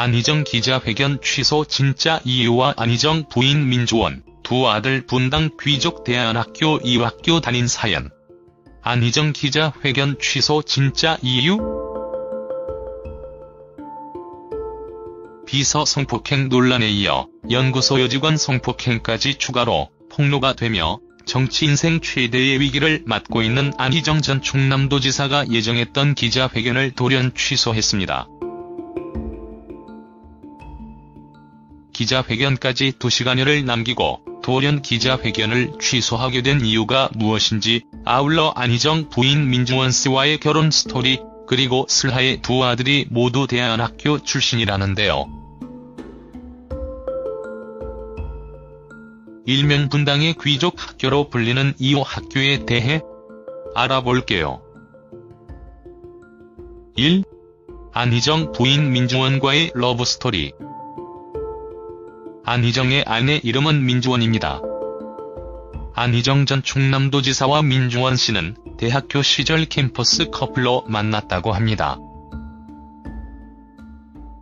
안희정 기자회견 취소 진짜 이유와 안희정 부인 민주원, 두 아들 분당 귀족대안학교 이화학교 다닌 사연. 안희정 기자회견 취소 진짜 이유? 비서 성폭행 논란에 이어 연구소 여직원 성폭행까지 추가로 폭로가 되며 정치 인생 최대의 위기를 맞고 있는 안희정 전 충남도지사가 예정했던 기자회견을 돌연 취소했습니다. 기자회견까지 2시간여를 남기고 돌연 기자회견을 취소하게 된 이유가 무엇인지, 아울러 안희정 부인 민주원 씨와의 결혼 스토리, 그리고 슬하의 두 아들이 모두 대안학교 출신이라는데요. 일명 분당의 귀족 학교로 불리는 이 학교에 대해 알아볼게요. 1. 안희정 부인 민주원과의 러브스토리. 안희정의 아내 이름은 민주원입니다. 안희정 전 충남도지사와 민주원 씨는 대학교 시절 캠퍼스 커플로 만났다고 합니다.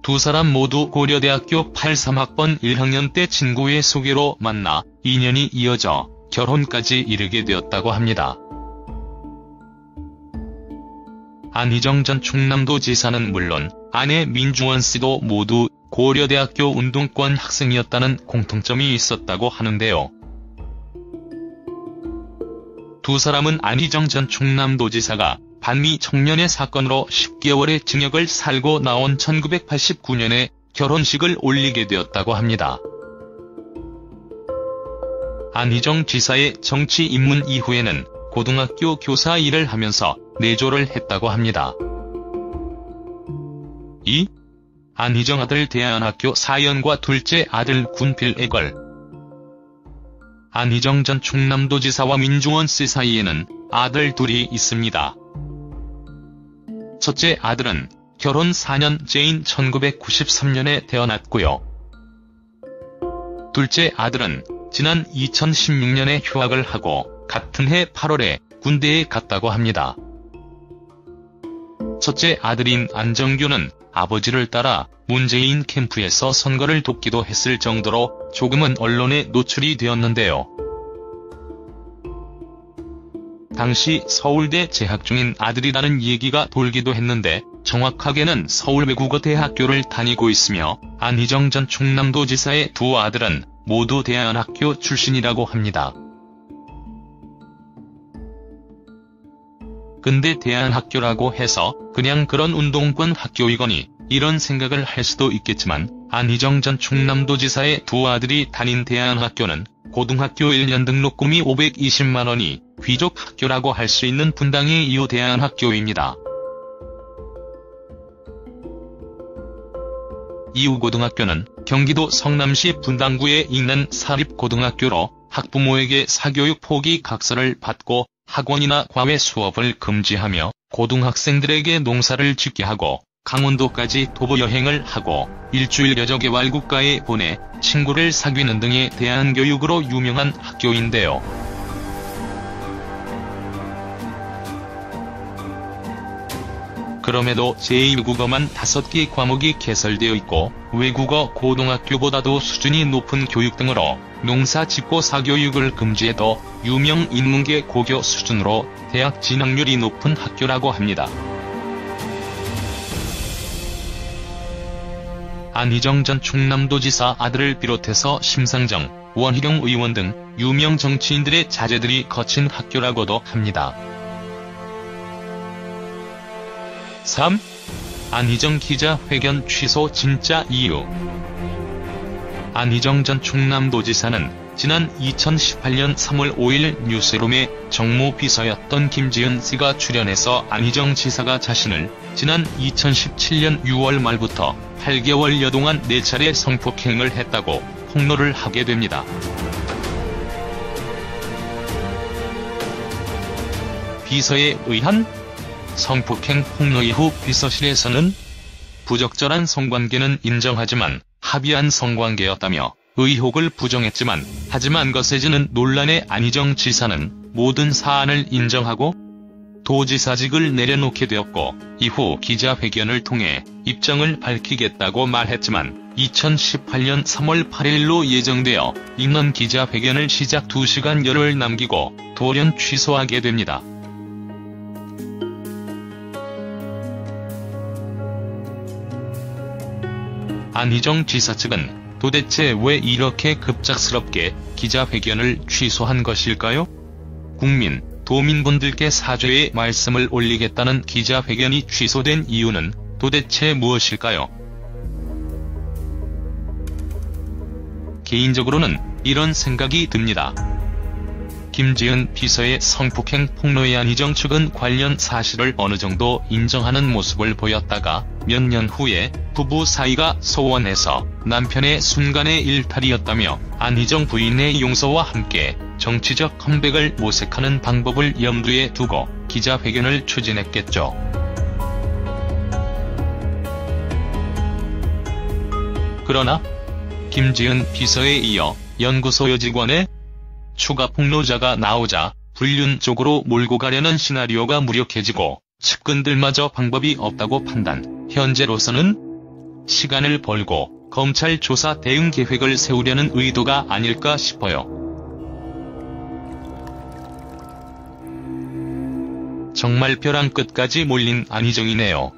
두 사람 모두 고려대학교 83학번 1학년 때 친구의 소개로 만나 인연이 이어져 결혼까지 이르게 되었다고 합니다. 안희정 전 충남도지사는 물론 아내 민주원 씨도 모두 고려대학교 운동권 학생이었다는 공통점이 있었다고 하는데요. 두 사람은 안희정 전 충남도지사가 반미 청년의 사건으로 10개월의 징역을 살고 나온 1989년에 결혼식을 올리게 되었다고 합니다. 안희정 지사의 정치 입문 이후에는 고등학교 교사 일을 하면서 내조를 했다고 합니다. 2. 안희정 아들 대안학교 사연과 둘째 아들 군필애걸. 안희정 전 충남도지사와 민주원 씨 사이에는 아들 둘이 있습니다. 첫째 아들은 결혼 4년째인 1993년에 태어났고요. 둘째 아들은 지난 2016년에 휴학을 하고 같은 해 8월에 군대에 갔다고 합니다. 첫째 아들인 안정규는 아버지를 따라 문재인 캠프에서 선거를 돕기도 했을 정도로 조금은 언론에 노출이 되었는데요. 당시 서울대 재학 중인 아들이라는 얘기가 돌기도 했는데 정확하게는 서울외국어대학교를 다니고 있으며 안희정 전 충남도지사의 두 아들은 모두 대안학교 출신이라고 합니다. 근데 대안학교라고 해서 그냥 그런 운동권 학교이거니 이런 생각을 할 수도 있겠지만, 안희정 전 충남도지사의 두 아들이 다닌 대안학교는 고등학교 1년 등록금이 520만원이 귀족 학교라고 할 수 있는 분당의 이호 대안학교입니다. 이호고등학교는 경기도 성남시 분당구에 있는 사립고등학교로 학부모에게 사교육 포기 각서를 받고 학원이나 과외 수업을 금지하며 고등학생들에게 농사를 짓게 하고 강원도까지 도보 여행을 하고 일주일여저 개발국가에 보내 친구를 사귀는 등의 대안교육으로 유명한 학교인데요. 그럼에도 제1국어만 5개 과목이 개설되어 있고 외국어 고등학교보다도 수준이 높은 교육 등으로 농사 짓고 사교육을 금지해도 유명 인문계 고교 수준으로 대학 진학률이 높은 학교라고 합니다. 안희정 전 충남도지사 아들을 비롯해서 심상정, 원희룡 의원 등 유명 정치인들의 자제들이 거친 학교라고도 합니다. 3. 안희정 기자회견 취소 진짜 이유. 안희정 전 충남도지사는 지난 2018년 3월 5일 뉴스룸에 정무비서였던 김지은 씨가 출연해서 안희정 지사가 자신을 지난 2017년 6월 말부터 8개월여 동안 4차례 성폭행을 했다고 폭로를 하게 됩니다. 비서에 의한 성폭행 폭로 이후 비서실에서는 부적절한 성관계는 인정하지만 합의한 성관계였다며 의혹을 부정했지만, 하지만 거세지는 논란의 안희정 지사는 모든 사안을 인정하고 도지사직을 내려놓게 되었고, 이후 기자회견을 통해 입장을 밝히겠다고 말했지만 2018년 3월 8일로 예정되어 있는 기자회견을 시작 2시간여를 남기고 돌연 취소하게 됩니다. 안희정 지사 측은 도대체 왜 이렇게 급작스럽게 기자회견을 취소한 것일까요? 국민, 도민분들께 사죄의 말씀을 올리겠다는 기자회견이 취소된 이유는 도대체 무엇일까요? 개인적으로는 이런 생각이 듭니다. 김지은 비서의 성폭행 폭로에 안희정 측은 관련 사실을 어느 정도 인정하는 모습을 보였다가 몇 년 후에 부부 사이가 소원해서 남편의 순간의 일탈이었다며 안희정 부인의 용서와 함께 정치적 컴백을 모색하는 방법을 염두에 두고 기자회견을 추진했겠죠. 그러나 김지은 비서에 이어 연구소 여직원의 추가 폭로자가 나오자 불륜 쪽으로 몰고 가려는 시나리오가 무력해지고 측근들마저 방법이 없다고 판단, 현재로서는 시간을 벌고 검찰 조사 대응 계획을 세우려는 의도가 아닐까 싶어요. 정말 벼랑 끝까지 몰린 안희정이네요.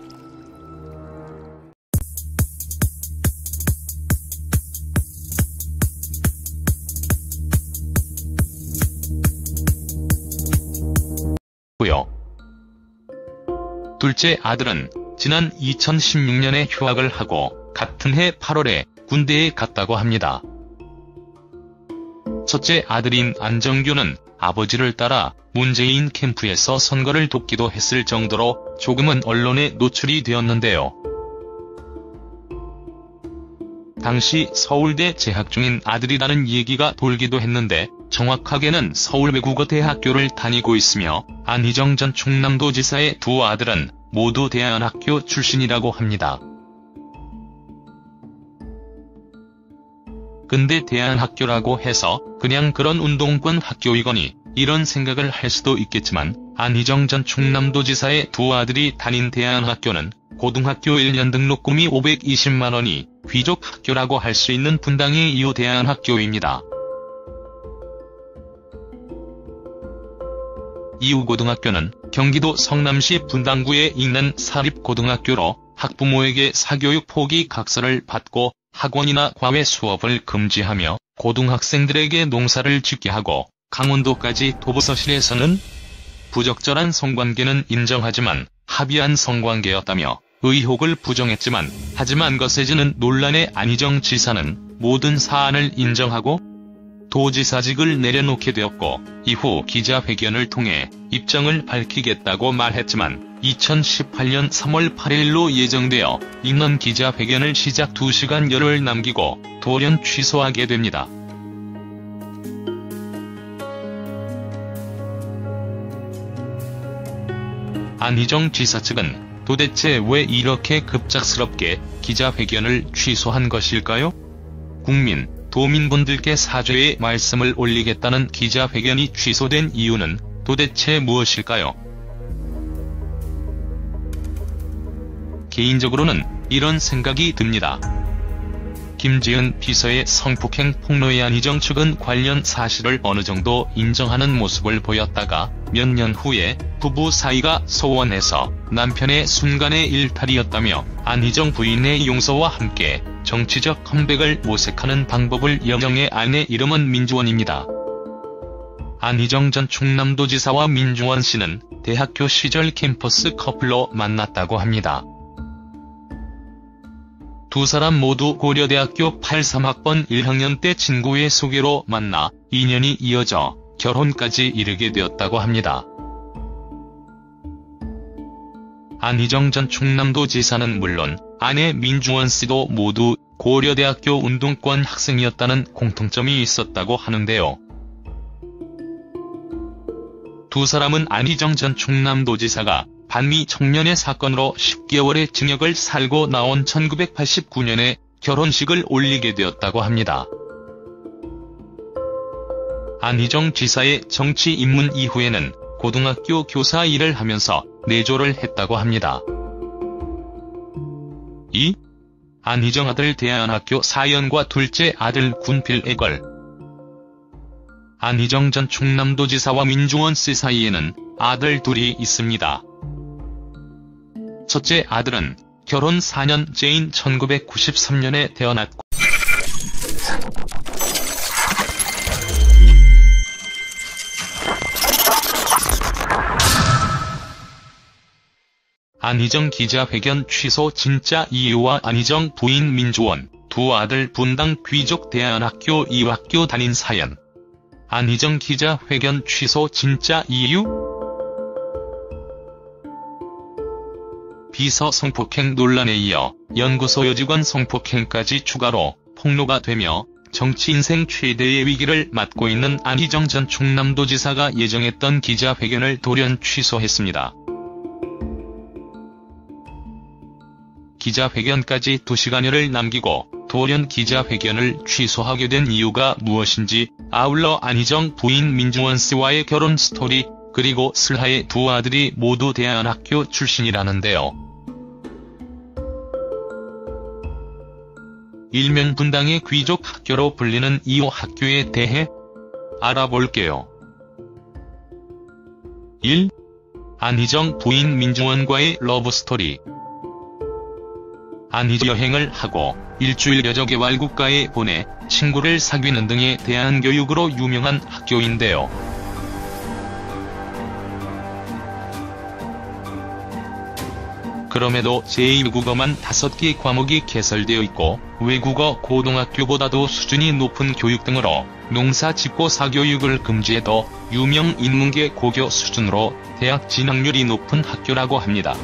둘째 아들은 지난 2016년에 휴학을 하고 같은 해 8월에 군대에 갔다고 합니다. 첫째 아들인 안정규는 아버지를 따라 문재인 캠프에서 선거를 돕기도 했을 정도로 조금은 언론에 노출이 되었는데요. 당시 서울대 재학 중인 아들이라는 얘기가 돌기도 했는데 정확하게는 서울외국어대학교를 다니고 있으며 안희정 전 충남도지사의 두 아들은 모두 대안학교 출신이라고 합니다. 근데 대안학교라고 해서 그냥 그런 운동권 학교이거니 이런 생각을 할 수도 있겠지만 안희정 전 충남도지사의 두 아들이 다닌 대안학교는 고등학교 1년 등록금이 520만 원이 귀족 학교라고 할 수 있는 분당의 이호 대안학교입니다. 이후고등학교는 경기도 성남시 분당구에 있는 사립고등학교로 학부모에게 사교육 포기 각서를 받고 학원이나 과외 수업을 금지하며 고등학생들에게 농사를 짓게 하고 강원도까지 도부서실에서는 부적절한 성관계는 인정하지만 합의한 성관계였다며 의혹을 부정했지만 하지만 거세지는 논란의 안희정 지사는 모든 사안을 인정하고 도지사직을 내려놓게 되었고 이후 기자회견을 통해 입장을 밝히겠다고 말했지만 2018년 3월 8일로 예정되어 있는 기자회견을 시작 2시간여를 남기고 돌연 취소하게 됩니다. 안희정 지사 측은 도대체 왜 이렇게 급작스럽게 기자회견을 취소한 것일까요? 국민, 도민분들께 사죄의 말씀을 올리겠다는 기자회견이 취소된 이유는 도대체 무엇일까요? 개인적으로는 이런 생각이 듭니다. 김지은 비서의 성폭행 폭로에 안희정 측은 관련 사실을 어느 정도 인정하는 모습을 보였다가 몇 년 후에 부부 사이가 소원해서 남편의 순간의 일탈이었다며 안희정 부인의 용서와 함께 정치적 컴백을 모색하는 방법을 염정의 아내 이름은 민주원입니다. 안희정 전 충남도지사와 민주원 씨는 대학교 시절 캠퍼스 커플로 만났다고 합니다. 두 사람 모두 고려대학교 83학번 1학년 때 친구의 소개로 만나 인연이 이어져 결혼까지 이르게 되었다고 합니다. 안희정 전 충남도지사는 물론 아내 민주원 씨도 모두 고려대학교 운동권 학생이었다는 공통점이 있었다고 하는데요. 두 사람은 안희정 전 충남도지사가 반미 청년의 사건으로 10개월의 징역을 살고 나온 1989년에 결혼식을 올리게 되었다고 합니다. 안희정 지사의 정치 입문 이후에는 고등학교 교사 일을 하면서 내조를 했다고 합니다. 2. 안희정 아들 대안학교 사연과 둘째 아들 군필애걸. 안희정 전 충남도지사와 민중원 씨 사이에는 아들 둘이 있습니다. 첫째 아들은 결혼 4년째인 1993년에 태어났고 안희정 기자회견 취소 진짜 이유와 안희정 부인 민주원, 두 아들 분당 귀족 대안학교 이학교 다닌 사연. 안희정 기자회견 취소 진짜 이유? 비서 성폭행 논란에 이어 연구소 여직원 성폭행까지 추가로 폭로가 되며 정치 인생 최대의 위기를 맞고 있는 안희정 전 충남도지사가 예정했던 기자회견을 돌연 취소했습니다. 기자회견까지 2시간여를 남기고 돌연 기자회견을 취소하게 된 이유가 무엇인지, 아울러 안희정 부인 민중원 씨와의 결혼 스토리, 그리고 슬하의 두 아들이 모두 대안학교 출신이라는데요. 일명 분당의 귀족 학교로 불리는 이 학교에 대해 알아볼게요. 1. 안희정 부인 민중원과의 러브스토리. 안희정 여행을 하고 일주일여 개발국가에 보내 친구를 사귀는 등의 대안교육으로 유명한 학교인데요. 그럼에도 제2외국어만 5개 과목이 개설되어 있고 외국어 고등학교보다도 수준이 높은 교육 등으로 농사 짓고 사교육을 금지해도 유명 인문계 고교 수준으로 대학 진학률이 높은 학교라고 합니다.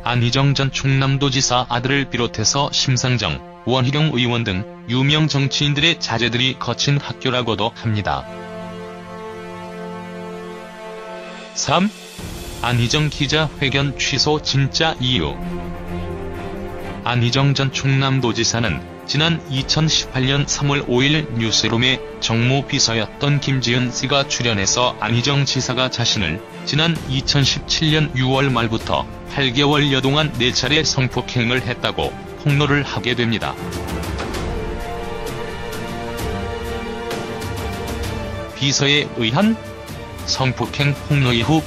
안희정 전 충남도지사 아들을 비롯해서 심상정, 원희룡 의원 등 유명 정치인들의 자제들이 거친 학교라고도 합니다. 3. 안희정 기자회견 취소 진짜 이유. 안희정 전 충남도지사는 지난 2018년 3월 5일 뉴스룸에 정무비서였던 김지은 씨가 출연해서 안희정 지사가 자신을 지난 2017년 6월 말부터 8개월여 동안 4차례 성폭행을 했다고 폭로를 하게 됩니다. 비서에 의한 성폭행 폭로 이후